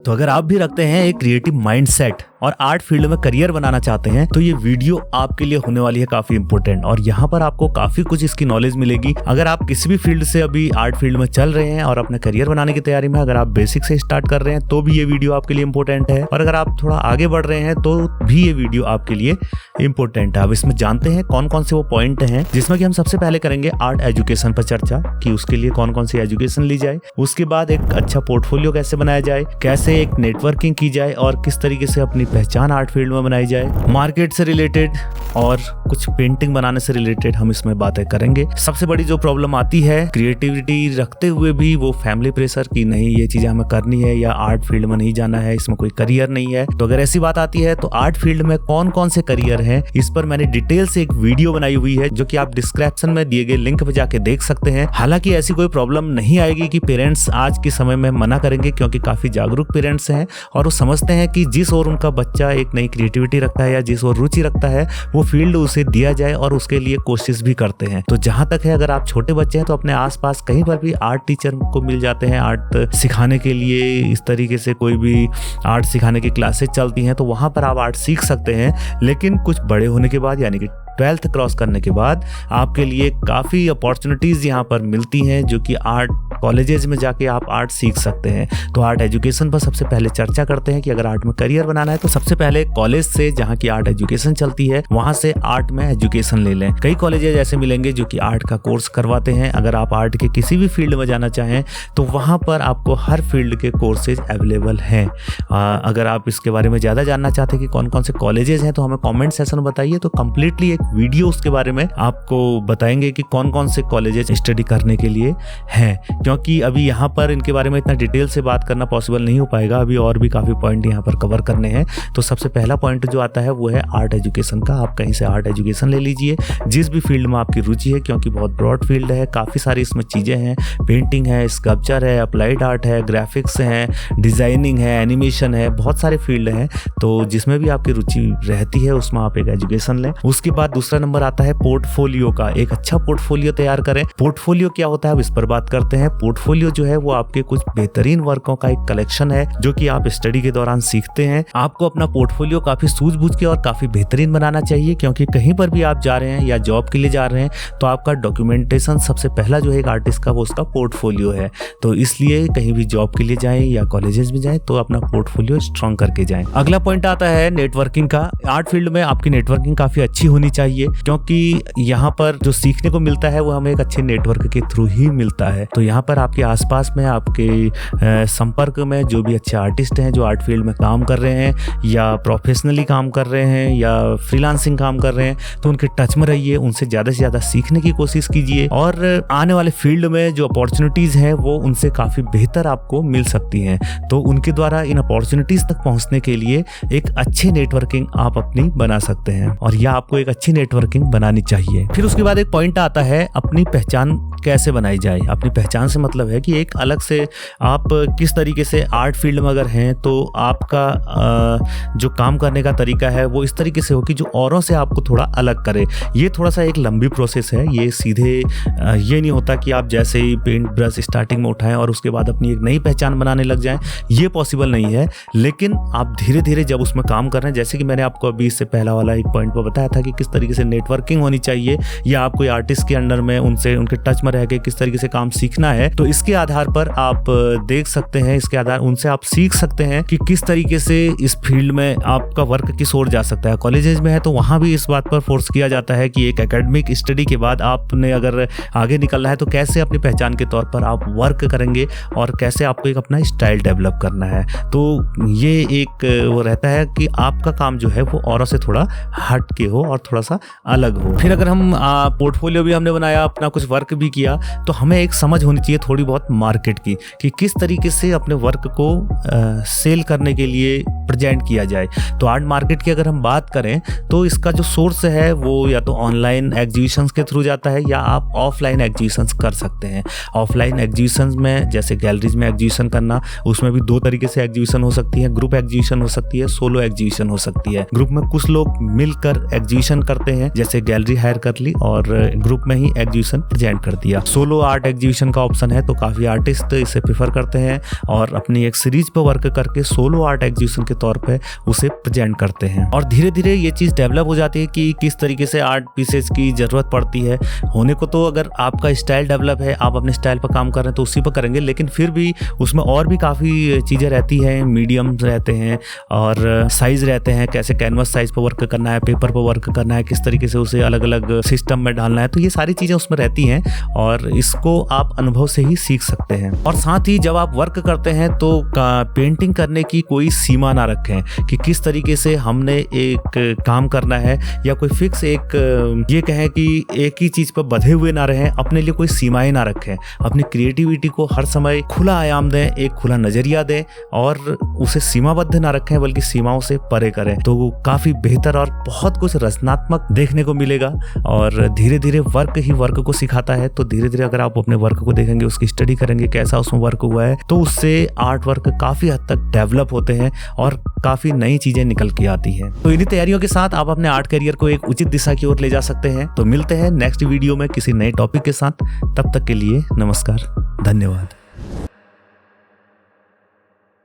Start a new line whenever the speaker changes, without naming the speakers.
तो अगर आप भी रखते हैं एक क्रिएटिव माइंडसेट और आर्ट फील्ड में करियर बनाना चाहते हैं तो ये वीडियो आपके लिए होने वाली है काफी इंपॉर्टेंट। और यहाँ पर आपको काफी कुछ इसकी नॉलेज मिलेगी। अगर आप किसी भी फील्ड से अभी आर्ट फील्ड में चल रहे हैं और अपना करियर बनाने की तैयारी में अगर आप बेसिक से स्टार्ट कर रहे हैं तो भी ये वीडियो आपके लिए इंपॉर्टेंट है, और अगर आप थोड़ा आगे बढ़ रहे हैं तो भी ये वीडियो आपके लिए इंपॉर्टेंट है। अब इसमें जानते हैं कौन कौन से वो पॉइंट हैं जिसमें कि हम सबसे पहले करेंगे आर्ट एजुकेशन पर चर्चा कि उसके लिए कौन कौन सी एजुकेशन ली जाए, उसके बाद एक अच्छा पोर्टफोलियो कैसे बनाया जाए, कैसे एक नेटवर्किंग की जाए और किस तरीके से अपनी पहचान आर्ट फील्ड में बनाई जाए, मार्केट से रिलेटेड और कुछ पेंटिंग बनाने से रिलेटेड हम इसमें बातें करेंगे। सबसे बड़ी जो प्रॉब्लम आती है क्रिएटिविटी रखते हुए भी वो फैमिली प्रेशर की नहीं ये चीजें हमें करनी है या आर्ट फील्ड में नहीं जाना है, इसमें कोई करियर नहीं है। तो अगर ऐसी बात आती है तो आर्ट फील्ड में कौन कौन से करियर हैं इस पर मैंने डिटेल से एक वीडियो बनाई हुई है जो कि आप डिस्क्रिप्शन में दिए गए लिंक पे जाके देख सकते हैं। हालांकि ऐसी कोई प्रॉब्लम नहीं आएगी कि पेरेंट्स आज के समय में मना करेंगे, क्योंकि काफी जागरूक पेरेंट्स हैं और वो समझते हैं कि जिस ओर उनका बच्चा एक नई क्रिएटिविटी रखता है या जिस ओर रुचि रखता है वो फील्ड उसे दिया जाए और उसके लिए कोशिश भी करते हैं। तो जहां तक है अगर आप छोटे बच्चे हैं तो अपने आसपास कहीं पर भी आर्ट टीचर को मिल जाते हैं आर्ट सिखाने के लिए। इस तरीके से कोई भी आर्ट सिखाने की क्लासेस चलती हैं तो वहां पर आप आर्ट सीख सकते हैं। लेकिन कुछ बड़े होने के बाद यानी कि 12th क्रॉस करने के बाद आपके लिए काफ़ी अपॉर्चुनिटीज़ यहाँ पर मिलती हैं जो कि आर्ट कॉलेजेस में जाके आप आर्ट सीख सकते हैं। तो आर्ट एजुकेशन पर सबसे पहले चर्चा करते हैं कि अगर आर्ट में करियर बनाना है तो सबसे पहले कॉलेज से जहाँ की आर्ट एजुकेशन चलती है वहाँ से आर्ट में एजुकेशन ले लें। कई कॉलेजेस ऐसे मिलेंगे जो कि आर्ट का कोर्स करवाते हैं। अगर आप आर्ट के किसी भी फील्ड में जाना चाहें तो वहाँ पर आपको हर फील्ड के कोर्सेज अवेलेबल हैं। अगर आप इसके बारे में ज़्यादा जानना चाहते हैं कि कौन कौन से कॉलेजेस हैं तो हमें कॉमेंट सेक्शन में बताइए, तो कम्प्लीटली एक वीडियो उसके बारे में आपको बताएंगे कि कौन कौन से कॉलेजेस स्टडी करने के लिए हैं। क्योंकि अभी यहाँ पर इनके बारे में इतना डिटेल से बात करना पॉसिबल नहीं हो पाएगा, अभी और भी काफ़ी पॉइंट यहाँ पर कवर करने हैं। तो सबसे पहला पॉइंट जो आता है वो है आर्ट एजुकेशन का। आप कहीं से आर्ट एजुकेशन ले लीजिए जिस भी फील्ड में आपकी रुचि है, क्योंकि बहुत ब्रॉड फील्ड है, काफ़ी सारी इसमें चीज़ें हैं। पेंटिंग है, स्कल्पचर है, अप्लाइड आर्ट है, ग्राफिक्स है, डिज़ाइनिंग है, एनिमेशन है, बहुत सारे फील्ड हैं। तो जिसमें भी आपकी रुचि रहती है उसमें आप एक एजुकेशन लें। उसके बाद दूसरा नंबर आता है पोर्टफोलियो का। एक अच्छा पोर्टफोलियो तैयार करें। पोर्टफोलियो क्या होता है अब इस पर बात करते हैं। पोर्टफोलियो जो है वो आपके कुछ बेहतरीन वर्कों का एक कलेक्शन है जो कि आप स्टडी के दौरान सीखते हैं। आपको अपना पोर्टफोलियो काफी सूझबूझ के और काफी बेहतरीन बनाना चाहिए, क्योंकि कहीं पर भी आप जा रहे हैं या जॉब के लिए जा रहे हैं तो आपका डॉक्यूमेंटेशन सबसे पहला जो है एक आर्टिस्ट का वो उसका पोर्टफोलियो है। तो इसलिए कहीं भी जॉब के लिए जाएं या कॉलेजेस में जाएं तो अपना पोर्टफोलियो स्ट्रॉन्ग करके जाएं। अगला पॉइंट आता है नेटवर्किंग का। आर्ट फील्ड में आपकी नेटवर्किंग काफी अच्छी होनी चाहिए, क्योंकि यहाँ पर जो सीखने को मिलता है वो हमें एक अच्छे नेटवर्क के थ्रू ही मिलता है। तो यहाँ पर आपके आसपास में आपके संपर्क में जो भी अच्छे आर्टिस्ट हैं जो आर्ट फील्ड में काम कर रहे हैं या प्रोफेशनली काम कर रहे हैं या फ्रीलांसिंग काम कर रहे हैं तो उनके टच में रहिए, उनसे ज़्यादा से ज़्यादा सीखने की कोशिश कीजिए और आने वाले फील्ड में जो अपॉर्चुनिटीज़ हैं वो उनसे काफ़ी बेहतर आपको मिल सकती हैं। तो उनके द्वारा इन अपॉर्चुनिटीज़ तक पहुँचने के लिए एक अच्छी नेटवर्किंग आप अपनी बना सकते हैं और यह आपको एक अच्छी नेटवर्किंग बनानी चाहिए। फिर उसके बाद एक पॉइंट आता है अपनी पहचान कैसे बनाई जाए। अपनी पहचान से मतलब है कि एक अलग से आप किस तरीके से आर्ट फील्ड में अगर हैं तो आपका जो काम करने का तरीका है वो इस तरीके से हो कि जो औरों से आपको थोड़ा अलग करे। ये थोड़ा सा एक लंबी प्रोसेस है। ये सीधे ये नहीं होता कि आप जैसे ही पेंट ब्रश स्टार्टिंग में उठाएं और उसके बाद अपनी एक नई पहचान बनाने लग जाएं, ये पॉसिबल नहीं है। लेकिन आप धीरे धीरे जब उसमें काम कर रहे हैं, जैसे कि मैंने आपको अभी इससे पहला वाला एक पॉइंट पर बताया था कि किस तरीके से नेटवर्किंग होनी चाहिए या आप कोई आर्टिस्ट के अंडर में उनसे उनके टच में रह के किस तरीके से काम सीखना है, तो इसके आधार पर आप देख सकते हैं, इसके आधार उनसे आप सीख सकते हैं कि किस तरीके से इस फील्ड में आपका वर्क किस ओर जा सकता है। कॉलेजेस में है तो वहाँ भी इस बात पर फोर्स किया जाता है कि एक एकेडमिक स्टडी के बाद आपने अगर आगे निकलना है तो कैसे अपनी पहचान के तौर पर आप वर्क करेंगे और कैसे आपको एक अपना स्टाइल डेवलप करना है। तो ये एक वो रहता है कि आपका काम जो है वो औरों से थोड़ा हट के हो और थोड़ा सा अलग हो। फिर अगर हम पोर्टफोलियो भी हमने बनाया, अपना कुछ वर्क भी किया, तो हमें एक समझ होनी चाहिए थोड़ी बहुत मार्केट की कि किस तरीके से अपने वर्क को सेल करने के लिए प्रेजेंट किया जाए। तो आर्ट मार्केट की अगर हम बात करें तो इसका जो सोर्स है वो या तो ऑनलाइन एग्जीबिशंस के थ्रू जाता है या आप ऑफलाइन एग्जीबिशंस कर सकते हैं। ऑफलाइन एग्जीबिशंस में जैसे गैलरीज में एग्जीबिशन करना, उसमें भी 2 तरीके से एग्जीबिशन हो सकती है, ग्रुप एग्जीबिशन हो सकती है, सोलो एग्जीबिशन हो सकती है। ग्रुप में कुछ लोग मिलकर एग्जीबिशन करते हैं, जैसे गैलरी हायर कर ली और ग्रुप में ही एग्जीबिशन प्रेजेंट कर दिया। सोलो आर्ट एग्जीबिशन का ऑप्शन है तो काफी आर्टिस्ट इसे प्रेफर करते हैं और अपनी एक सीरीज पर वर्क करके सोलो आर्ट एग्जीबिशन के तौर पे उसे प्रेजेंट करते हैं। और धीरे धीरे ये चीज डेवलप हो जाती है कि किस तरीके से आर्ट पीसेस की जरूरत पड़ती है। होने को तो अगर आपका स्टाइल डेवलप है, आप अपने स्टाइल पर काम कर रहे हैं तो उसी पर करेंगे, लेकिन फिर भी उसमें और भी काफ़ी चीज़ें रहती हैं, मीडियम रहते हैं और साइज़ रहते हैं, कैसे कैनवस साइज़ पर वर्क करना है, पेपर पर वर्क करना है, किस तरीके से उसे अलग अलग सिस्टम में डालना है। तो ये सारी चीज़ें उसमें रहती हैं और इसको आप अनुभव से ही सीख सकते हैं। और साथ ही जब आप वर्क करते हैं तो पेंटिंग करने की कोई सीमा ना रखें कि किस तरीके से हमने एक काम करना है, या कोई फिक्स एक ये कहें कि एक ही चीज़ पर बंधे हुए ना रहें, अपने लिए कोई सीमाएं ना रखें। अपनी क्रिएटिविटी को हर समय खुला आयाम दें, एक खुला नजरिया दें और उसे सीमाबद्ध ना रखें बल्कि सीमाओं से परे करें। तो वो काफी बेहतर और बहुत कुछ रचनात्मक देखने को मिलेगा। और धीरे धीरे वर्क ही वर्क को सिखाता है। तो धीरे धीरे अगर आप अपने वर्क को देखेंगे, उसकी स्टडी करेंगे कैसा उसमें वर्क हुआ है, तो उससे आर्ट वर्क काफी हद तक डेवलप होते हैं और काफी नई चीजें निकल के आती हैं। तो इन्हीं तैयारियों के साथ आप अपने आर्ट करियर को एक उचित दिशा की ओर ले जा सकते हैं। तो मिलते हैं नेक्स्ट वीडियो में किसी नए टॉपिक के साथ। तब तक के लिए नमस्कार, धन्यवाद।